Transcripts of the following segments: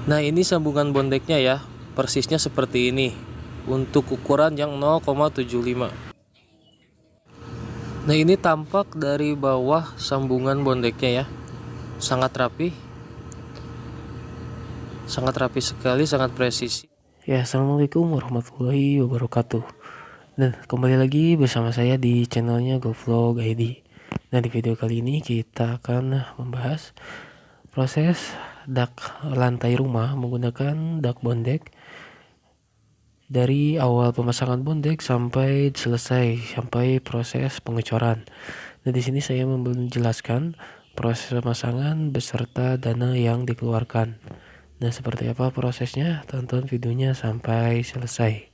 Nah, ini sambungan bondeknya ya, persisnya seperti ini untuk ukuran yang 0,75. Nah, ini tampak dari bawah sambungan bondeknya ya, sangat rapi sekali, sangat presisi ya. Assalamualaikum warahmatullahi wabarakatuh. Dan kembali lagi bersama saya di channelnya GoVlog ID. Nah, di video kali ini kita akan membahas proses dak lantai rumah menggunakan dak bondek dari awal pemasangan bondek sampai selesai, sampai proses pengecoran. Nah, di sini saya menjelaskan proses pemasangan beserta dana yang dikeluarkan. Nah, seperti apa prosesnya? Tonton videonya sampai selesai.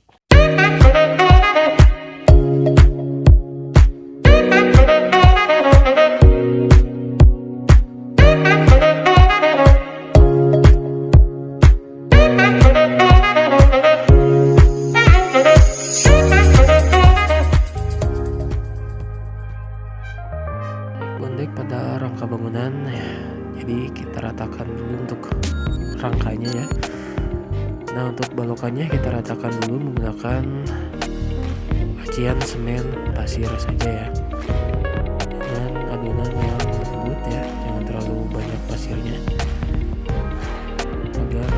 Bondek pada rangka bangunan ya, jadi kita ratakan dulu untuk rangkanya ya. Nah, untuk balokannya kita ratakan dulu menggunakan acian semen pasir saja ya, dan adonan yang lembut ya, jangan terlalu banyak pasirnya agar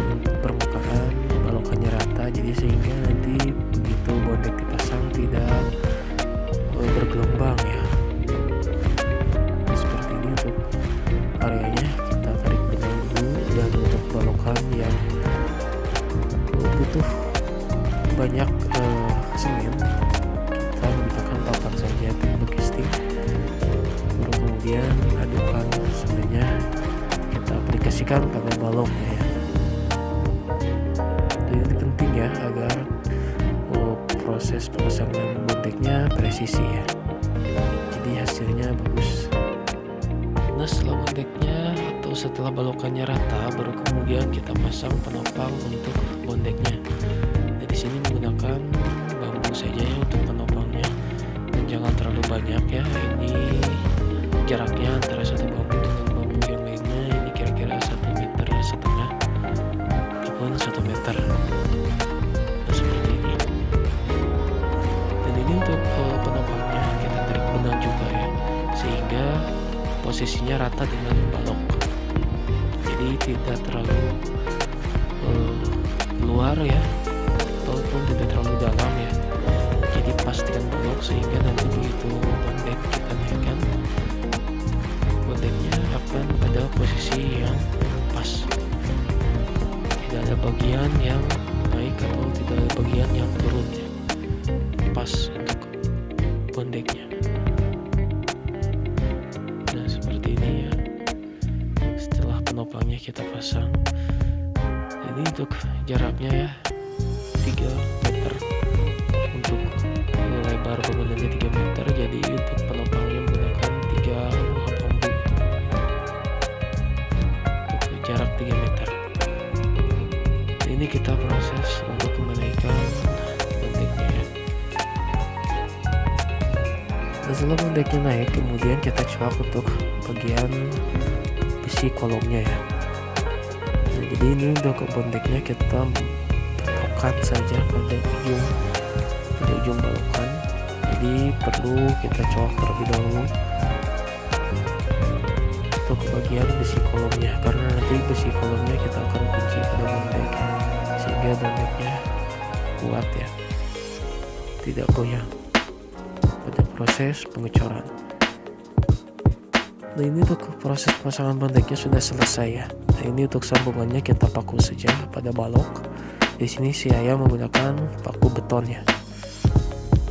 permukaan balokannya rata, jadi sehingga nanti begitu bondek dipasang tidak bergelombang ya. Untuk areanya kita tarik benang dulu, dan untuk balokan yang butuh banyak semen kita menggunakan papan saja logistik, baru kemudian adukkan semennya, kita aplikasikan pada baloknya ya. Ini penting ya agar proses pemasangan bondeknya presisi ya, jadi hasilnya bagus. Nah, setelah bondeknya atau setelah balokannya rata, baru kemudian kita pasang penopang untuk bondeknya. Nah, di sini menggunakan bambu saja ya untuk penopangnya, dan jangan terlalu banyak ya. Ini jaraknya antara satu bambu dengan bambu yang lainnya ini kira-kira 1,5 meter ataupun 1 meter. Nah, seperti ini. Dan ini untuk penopangnya kita tarik benang juga ya, sehingga posisinya rata dengan balok, jadi tidak terlalu keluar ya, ataupun tidak terlalu dalam ya, jadi pas dengan balok, sehingga nanti begitu bondek kita naikkan, bondeknya akan pada posisi yang pas, tidak ada bagian yang naik atau tidak ada bagian yang turun ya, pas untuk bondeknya. Penopangnya kita pasang, ini untuk jaraknya ya 3 meter, untuk lebar bangunannya 3 meter, jadi untuk penopangnya menggunakan 3 bambu untuk jarak 3 meter. Ini kita proses untuk menaikkan bondeknya ya. Setelah bondeknya naik, kemudian kita coak untuk bagian besi kolomnya ya. Nah, jadi ini untuk bondeknya kita tokat saja pada ujung balokan, jadi perlu kita coak terlebih dahulu untuk bagian besi kolomnya, karena nanti besi kolomnya kita akan kunci pada bondek sehingga bondeknya kuat ya, tidak goyang pada proses pengecoran. Nah, ini untuk proses pemasangan bondeknya sudah selesai ya. Nah, ini untuk sambungannya kita paku saja pada balok. Di sini saya menggunakan paku beton ya,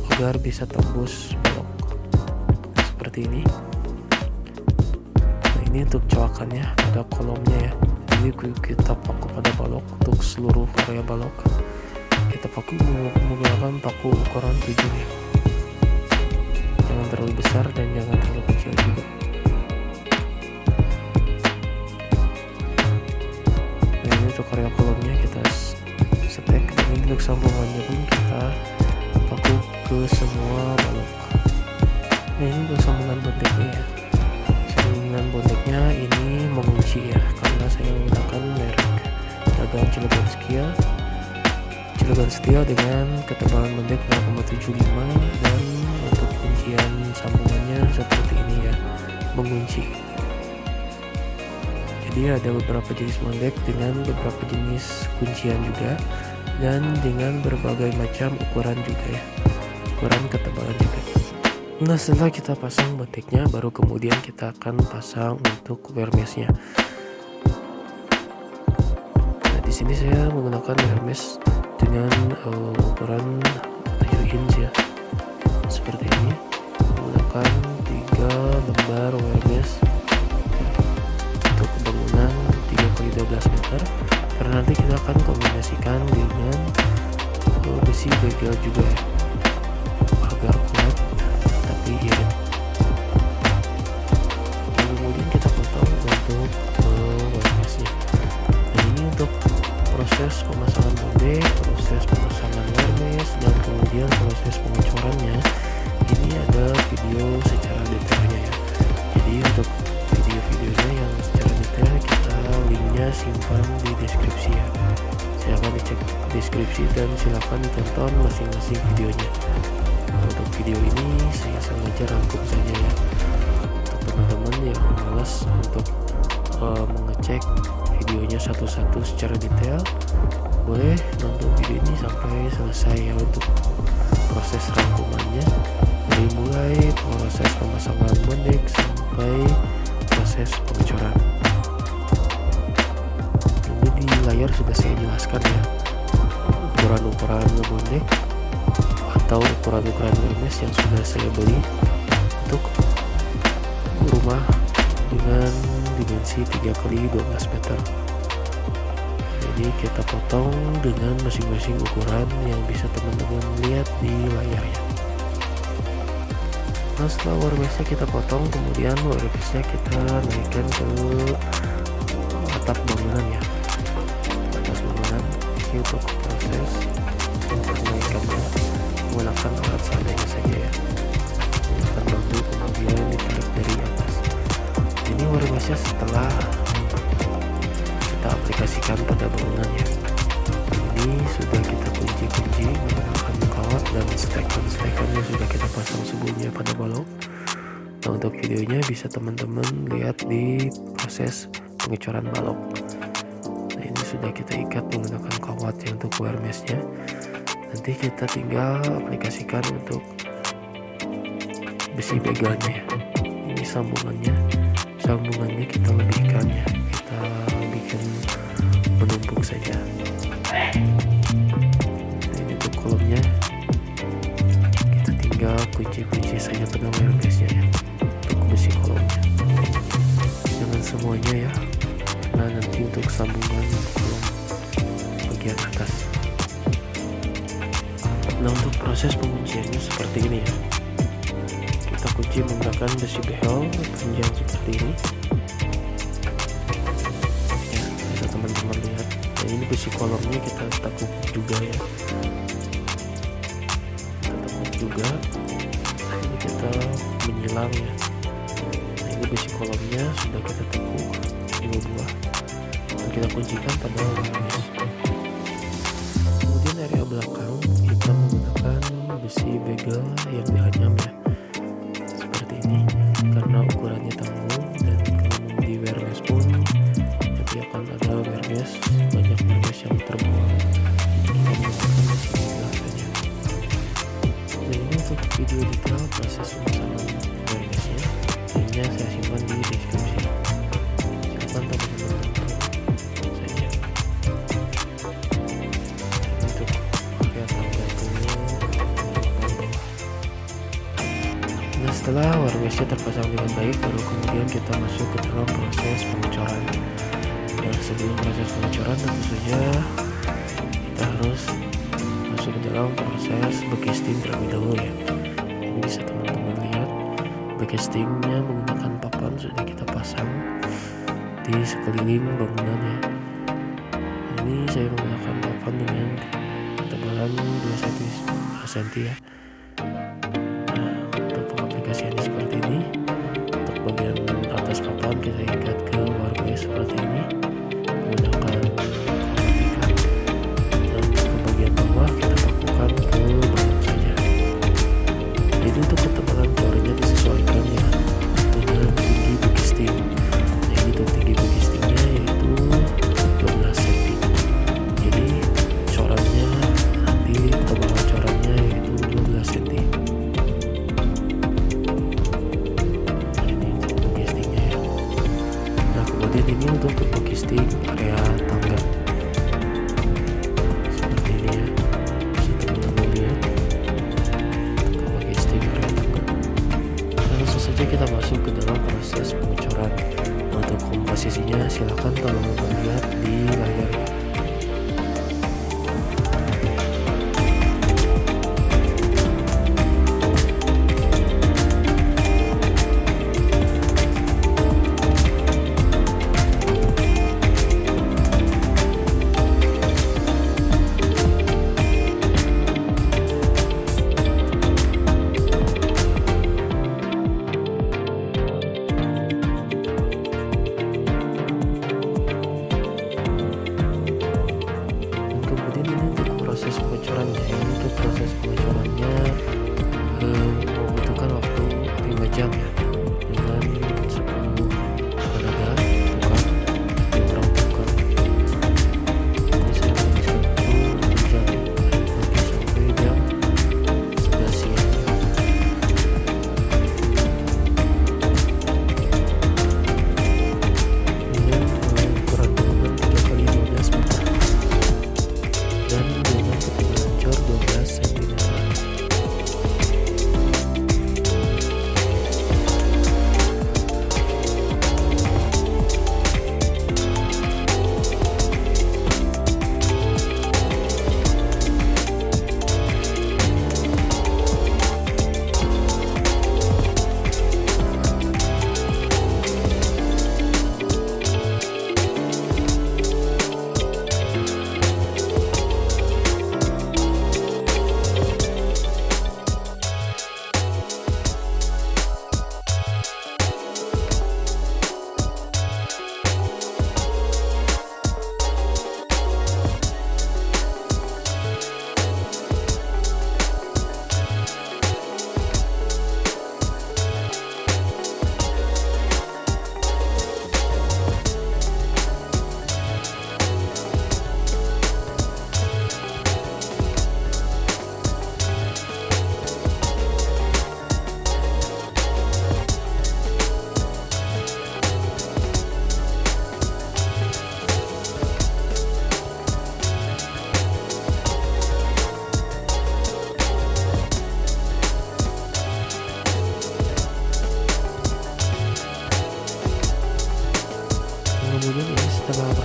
agar bisa tembus balok seperti ini. Nah, ini untuk coakannya pada kolomnya ya. Ini kita paku pada balok untuk seluruh area balok. Kita paku menggunakan paku ukuran 7 ya. Jangan terlalu besar dan jangan terlalu kecil juga. Untuk area kolomnya kita setek, dan untuk sambungannya pun kita paku ke semua balok. Nah, ini untuk sambungan bondeknya ya. Sambungan bondeknya ini mengunci ya, karena saya menggunakan merek peragaan Cilegon Steel dengan ketebalan bondek 0,75, dan untuk kuncian sambungannya seperti ini ya, mengunci. Jadi ada beberapa jenis bondek dengan beberapa jenis kuncian juga, dan dengan berbagai macam ukuran juga ya, ukuran ketebalan juga. Nah, setelah kita pasang bondeknya, baru kemudian kita akan pasang untuk wear meshnya. Nah, di sini saya menggunakan wear mesh dengan ukuran 7 inch ya, seperti ini. Menggunakan 3 lembar wear mesh untuk bangunan 3x12 meter, karena nanti kita akan kombinasikan dengan besi bagel juga ya, agar kuat tapi irit. Dan kemudian kita potong untuk wear meshnya. Dan ini untuk proses pemasangan bondek, proses pemasangan wear mesh, dan kemudian proses pengecorannya. Ini ada video secara detailnya ya. Jadi untuk video-videonya yang secara detail, kita linknya simpan di deskripsi ya. Silahkan dicek deskripsi dan silahkan ditonton masing-masing videonya. Untuk video ini saya sengaja rangkum saja ya, untuk teman-teman yang malas untuk mengecek videonya satu-satu secara detail, boleh nonton video ini sampai selesai ya, untuk proses rangkumannya dari mulai proses pemasangan bondek sampai proses pengecoran. Ini di layar sudah saya jelaskan ya, ukuran-ukuran bondek atau ukuran-ukuran wear mesh yang sudah saya beli untuk rumah dengan dimensi 3x12 meter. Jadi kita potong dengan masing-masing ukuran yang bisa teman-teman lihat di layarnya. Nah, setelah wear meshnya kita potong, kemudian wear meshnya kita naikkan ke atap bangunan ya, atas bangunan. Ini untuk proses menaikannya menggunakan alat seadanya saja ya, menggunakan bambu, kemudian ditarik dari atas. Ini wear meshnya setelah kita aplikasikan pada bangunan ya, ini sudah kita kunci menggunakan kawat, dan stekan-stekannya sudah kita pasang sebelumnya pada balok. Nah, untuk videonya bisa teman-teman lihat di proses pengecoran balok. Nah, ini sudah kita ikat menggunakan kawat ya untuk wear meshnya. Nanti kita tinggal aplikasikan untuk besi begalnya ya. Ini sambungannya kita lebihkan ya, kita bikin menumpuk saja. Nah, ini untuk kolomnya kita tinggal kunci saja pada wear meshnya ya, untuk besi kolomnya. Jangan semuanya ya, karena nanti untuk sambungan kolom bagian atas. Nah, untuk proses pengunciannya seperti ini ya. Kita kunci menggunakan besi behel panjang seperti ini ya, bisa teman-teman lihat. Nah, ini besi kolomnya kita tekuk juga ya, kita tekuk juga. Nah, ini kita menyilang ya. Nah, ini besi kolomnya sudah kita tekuk 2 buah dan kita kuncikan pada wear mesh. Kemudian area belakang kita menggunakan besi bagel yang dianyam ya, seperti ini, karena ukurannya tanggung, dan kalau di wear mesh pun nanti akan ada wear mesh, banyak wear mesh yang terbuang. Kita menggunakan besi bagel saja. Nah, ini untuk video detail proses pemasangan wear meshnya, linknya saya simpan di deskripsi. Silakan teman-teman tonton saja. Untuk bagian tangga ke bawah. Nah, setelah wear meshnya terpasang dengan baik, baru kemudian kita masuk ke dalam proses pengecoran. Nah, sebelum proses pengecoran tentu saja kita harus masuk ke dalam proses backcasting terlebih dahulu ya. Ini bisa teman-teman lihat, backcastingnya menggunakan papan sudah kita pasang di sekeliling bangunannya. Ini saya menggunakan papan dengan ketebalan 2 cm ya. Nah, untuk pengaplikasiannya seperti ini. Untuk bagian atas papan kita ikat ke wear mesh seperti ini menggunakan kawat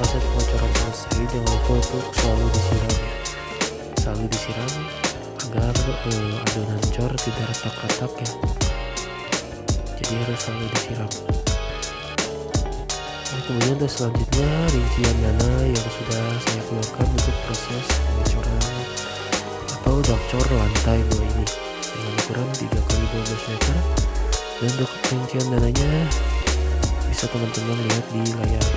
proses pengocoran selesai, jangan lupa untuk selalu disiram ya. Selalu disiram agar adonan cor tidak retak-retak ya. Jadi harus selalu disiram. Nah, kemudian untuk selanjutnya rincian dana yang sudah saya keluarkan untuk proses pengecoran atau dakcor lantai 2 ini dengan ukuran 3x12 meter. Dan untuk rincian dananya bisa teman-teman lihat di layar.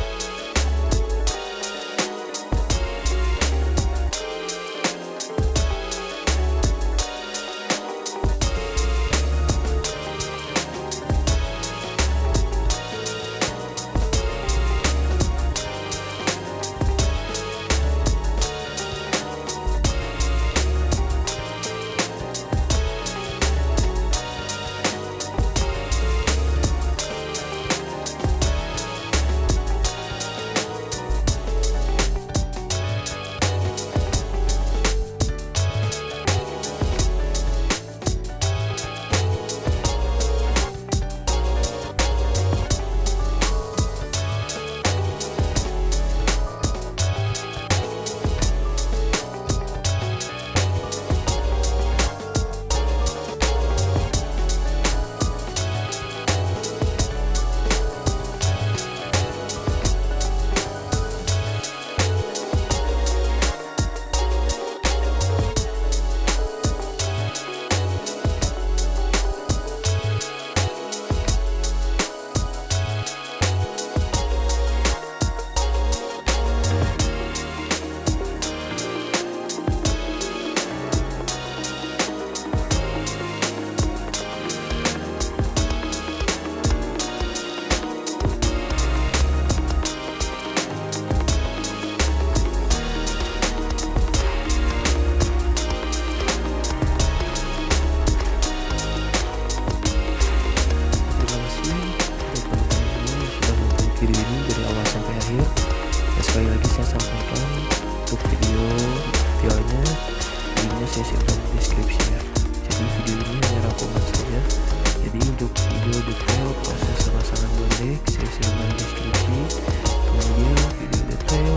Video ini dari awal sampai akhir. Dan sekali lagi saya sampaikan untuk videonya linknya saya simpan di deskripsi ya. Jadi video ini hanya rangkuman saja. Jadi untuk video detail proses pemasangan bondek saya simpan di deskripsi. Kemudian video detail